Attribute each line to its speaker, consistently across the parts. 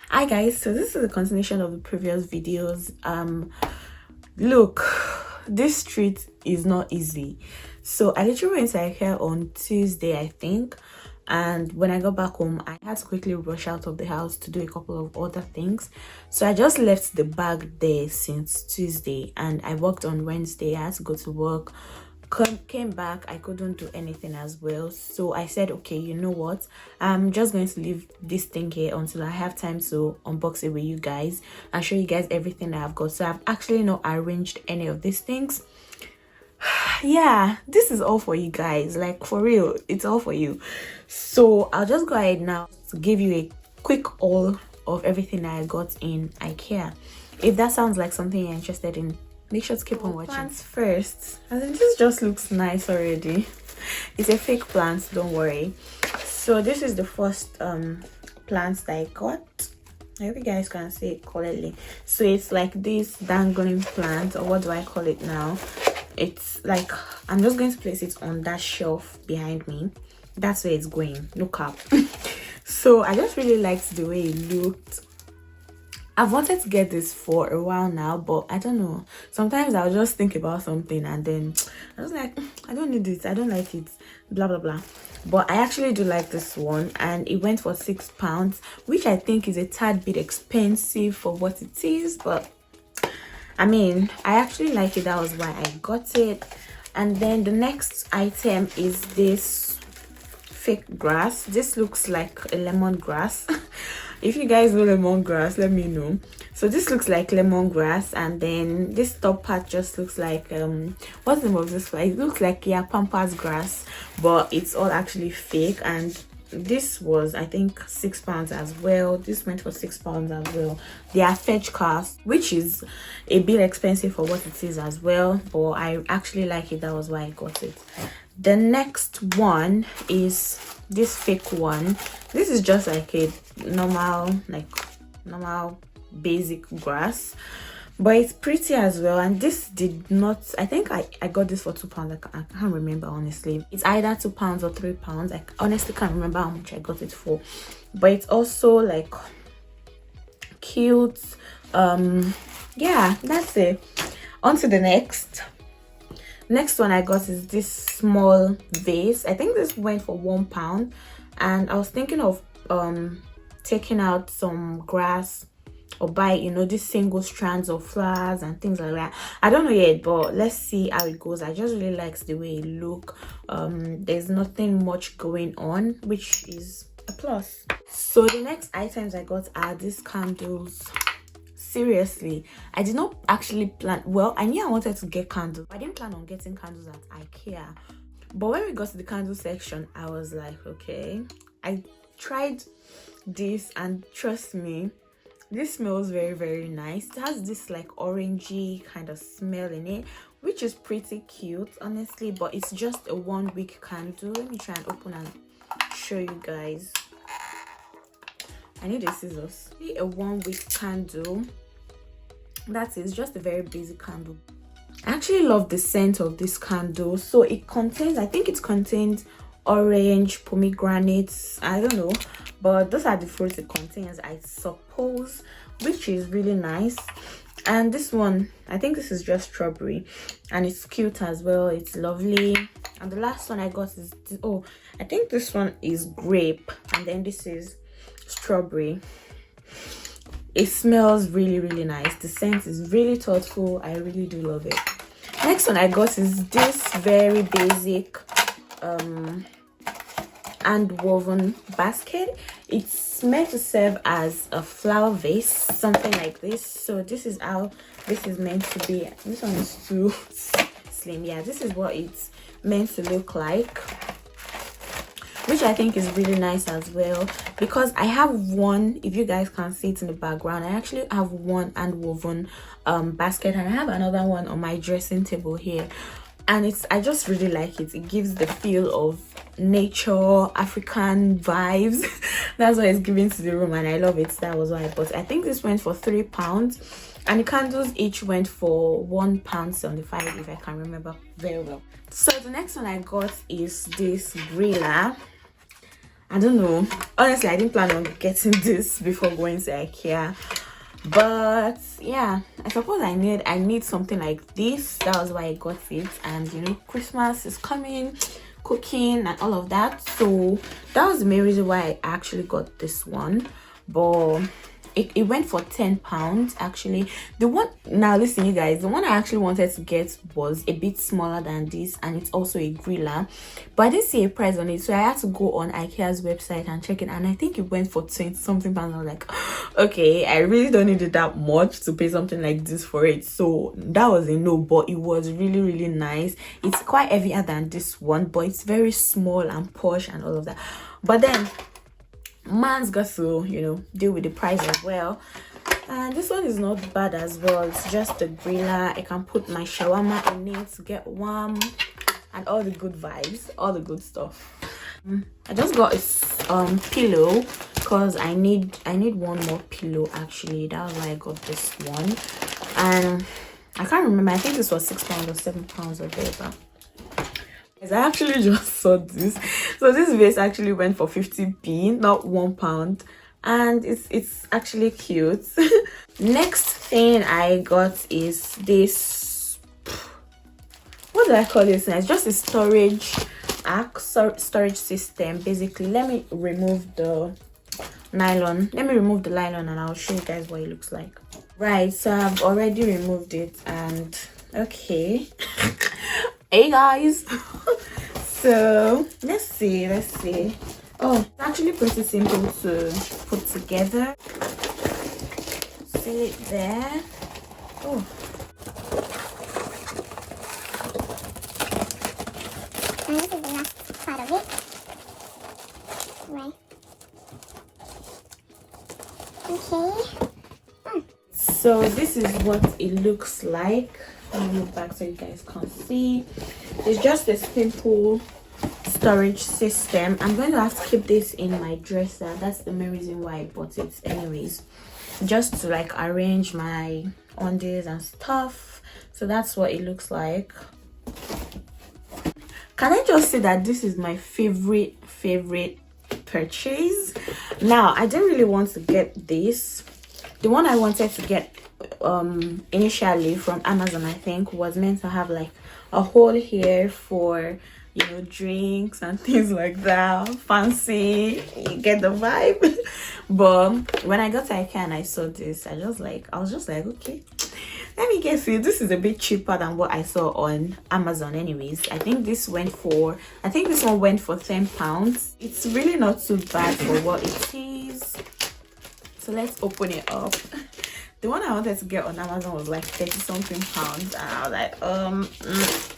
Speaker 1: Hi guys, so this is a continuation of the previous videos. Look, this street is not easy. So I literally went to IKEA on Tuesday, I think, and when I got back home I had to quickly rush out of the house to do a couple of other things. So I just left the bag there since Tuesday, and I worked on Wednesday. I had to go to work, came back, I couldn't do anything as well. So I said, okay, you know what, I'm just going to leave this thing here until I have time to unbox it with you guys and show you guys everything that I've got. So I've actually not arranged any of these things. Yeah, this is all for you guys, like for real, it's all for you. So I'll just go ahead now to give you a quick haul of everything that I got in IKEA. If that sounds like something you're interested in, make sure to keep on watching. Plants first. I think this just looks nice already. It's a fake plant, don't worry. So this is the first plant that I got. I hope you guys can see it clearly. So it's like this dangling plant, or what do I call it now? It's like, I'm just going to place it on that shelf behind me. That's where it's going, look up. So I just really liked the way it looked. I've wanted to get this for a while now, but I don't know. Sometimes I'll just think about something and then I was like, I don't need it, I don't like it, blah blah blah. But I actually do like this one, and it went for £6, which I think is a tad bit expensive for what it is, but I mean, I actually like it. That was why I got it. And then the next item is this fake grass. This looks like a lemongrass. If you guys know lemongrass, let me know. So this looks like lemongrass, and then this top part just looks like what's the name of this flower? It looks like, yeah, pampas grass, but it's all actually fake. And this was, I think, £6 as well. This went for £6 as well. They are fetch cost, which is a bit expensive for what it is as well, but I actually like it. That was why I got it. The next one is this fake one. This is just like a normal basic grass, but it's pretty as well. And this did not, I think I got this for £2. I can't remember, honestly. It's either £2 or £3. I honestly can't remember how much I got it for, but it's also like cute. Yeah, that's it. On to the next one I got is this small vase. I think this went for £1, and I was thinking of taking out some grass or buy, you know, these single strands of flowers and things like that. I don't know yet, but let's see how it goes. I just really like the way it look. There's nothing much going on, which is a plus. So the next items I got are these candles. Seriously, I did not actually plan, well, I knew I wanted to get candles. I didn't plan on getting candles at IKEA, but when we got to the candle section, I was like, okay. I tried this, and trust me, this smells very, very nice. It has this like orangey kind of smell in it, which is pretty cute, honestly. But it's just a 1 week candle. Let me try and open and show you guys. I need a scissors. A 1 week candle. That is just a very basic candle. I actually love the scent of this candle. So it contains, I think it contains orange, pomegranates, I don't know, but those are the fruits it contains, I suppose, which is really nice. And this one, I think this is just strawberry, and it's cute as well. It's lovely. And the last one I got is this, oh, I think this one is grape, and then this is strawberry. It smells really, really nice. The scent is really thoughtful. I really do love it. Next one I got is this very basic hand woven basket. It's meant to serve as a flower vase, something like this. So this is how this is meant to be. This one is too slim. Yeah, this is what it's meant to look like, which I think is really nice as well, because I have one, if you guys can see it in the background, I actually have one hand woven basket, and I have another one on my dressing table here. And I just really like it. It gives the feel of nature, African vibes. That's what it's giving to the room, and I love it. That was why I bought it. I think this went for £3, and the candles each went for £1.75, if I can remember very well. So the next one I got is this griller. I don't know, honestly I didn't plan on getting this before going to IKEA, but yeah, I suppose I need something like this. That was why I got it. And you know, Christmas is coming, cooking and all of that, so that was the main reason why I actually got this one. But it went for £10 actually. The one, now listen you guys, the one I actually wanted to get was a bit smaller than this, and it's also a griller, but I didn't see a price on it, so I had to go on IKEA's website and check it, and I think it went for 20 something pounds. I was like, okay, I really don't need it that much to pay something like this for it. So that was a no, but it was really really nice. It's quite heavier than this one, but it's very small and posh and all of that. But then man's got to, you know, deal with the price as well. And this one is not bad as well. It's just a griller. I can put my shawarma in it to get warm and all the good vibes, all the good stuff. I just got a pillow because I need one more pillow actually. That was why I got this one. And I can't remember, I think this was £6 or £7 or whatever. I actually just saw this. So this vase actually went for 50p, not £1, and it's actually cute. Next thing I got is this, what do I call this? It's just a storage system basically. Let me remove the nylon. And I'll show you guys what it looks like. Right, so I've already removed it, and okay. Hey guys. So let's see. Oh, it's actually pretty simple to put together. Seal it there. Oh,
Speaker 2: and this is the last part of it. Right. Okay.
Speaker 1: So this is what it looks like. Let me move back so you guys can see. It's just a simple storage system. I'm going to have to keep this in my dresser. That's the main reason why I bought it anyways, just to like arrange my undies and stuff. So that's what it looks like. Can I just say that this is my favorite purchase? Now I didn't really want to get this. The one I wanted to get initially from Amazon, I think, was meant to have like a hole here for, you know, drinks and things like that. Fancy, you get the vibe. But when I got to IKEA and I saw this, I was just like, okay, let me guess it. This is a bit cheaper than what I saw on Amazon anyways. I think this one went for £10. It's really not too bad for what it is. So let's open it up. The one I wanted to get on Amazon was like 30 something pounds, and I was like,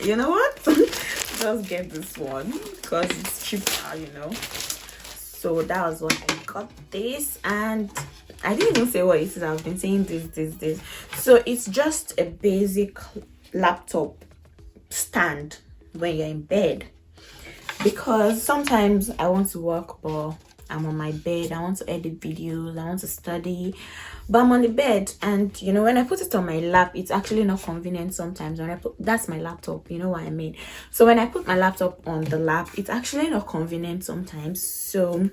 Speaker 1: you know what? Just get this one because it's cheaper, you know. So that was what I got this, and I didn't even say what it is. I've been saying this. So it's just a basic laptop stand when you're in bed, because sometimes I want to work but I'm on my bed. I want to edit videos, I want to study, but I'm on the bed, and you know, when I put it on my lap, it's actually not convenient sometimes. When I put, that's my laptop, you know what I mean. So when I put my laptop on the lap, it's actually not convenient sometimes. So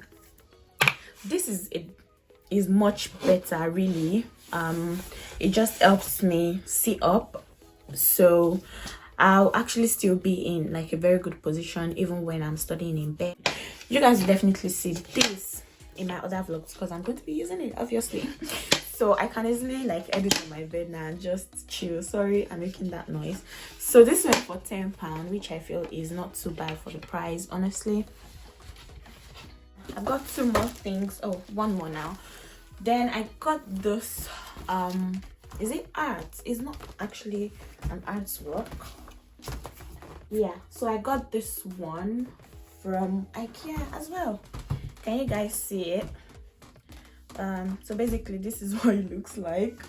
Speaker 1: this is much better really. It just helps me sit up, so I'll actually still be in like a very good position even when I'm studying in bed. You guys will definitely see this in my other vlogs because I'm going to be using it obviously. So I can easily like edit on my bed now and just chill. Sorry, I'm making that noise. So this went for £10, which I feel is not too bad for the price, honestly. I've got two more things. Oh, one more now. Then I got this is it art? It's not actually an artwork. Yeah, so I got this one from IKEA as well. Can you guys see it? So basically this is what it looks like.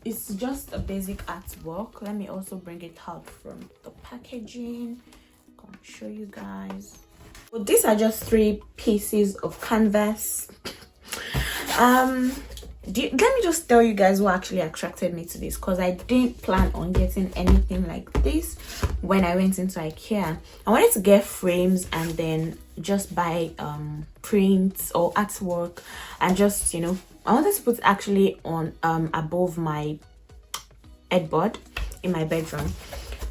Speaker 1: It's just a basic artwork. Let me also bring it out from the packaging. I'll show you guys. Well, these are just 3 pieces of canvas. Let me just tell you guys what actually attracted me to this, because I didn't plan on getting anything like this when I went into IKEA. I wanted to get frames and then just buy prints or artwork, and just, you know, I wanted to put it actually on above my headboard in my bedroom.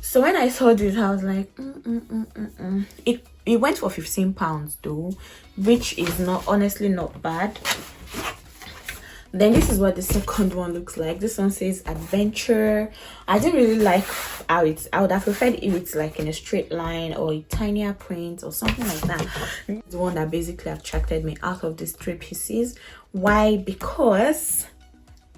Speaker 1: So when I saw this, I was like, it went for £15 though, which is not, honestly, not bad. Then this is what the second one looks like. This one says adventure. I didn't really like how it's, I would have preferred if it's like in a straight line or a tinier print or something like that. The one that basically attracted me out of these three pieces. Why? Because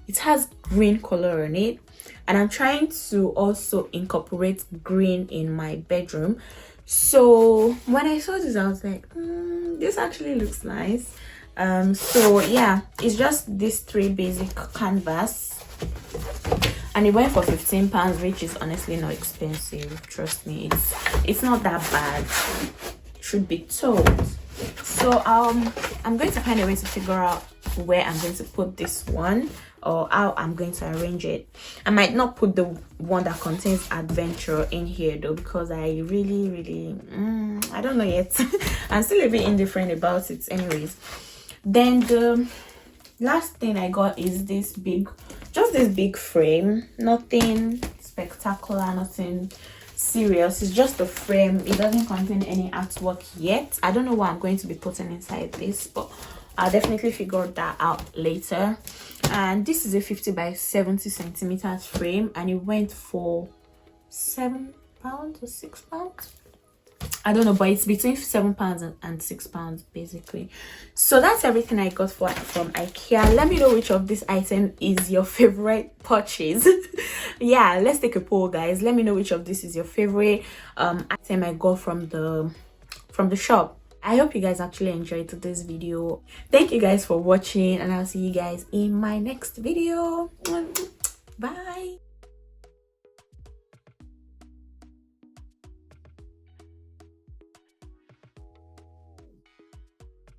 Speaker 1: it has green color on it, and I'm trying to also incorporate green in my bedroom. So when I saw this, I was like, this actually looks nice. So yeah, it's just these three basic canvas, and it went for £15, which is honestly not expensive. Trust me, it's not that bad, truth be told. So I'm going to find a way to figure out where I'm going to put this one, or how I'm going to arrange it. I might not put the one that contains adventure in here though, because I really I don't know yet. I'm still a bit indifferent about it anyways. Then the last thing I got is this big frame. Nothing spectacular, nothing serious. It's just a frame. It doesn't contain any artwork yet. I don't know what I'm going to be putting inside this, but I'll definitely figure that out later. And this is a 50 by 70 centimeters frame, and it went for £7 or £6. I don't know, but it's between £7 and £6 basically. So that's everything I got from IKEA. Let me know which of this item is your favorite purchase. Yeah, let's take a poll, guys. Let me know which of this is your favorite item I got from the shop. I hope you guys actually enjoyed this video. Thank you guys for watching, and I'll see you guys in my next video. Bye.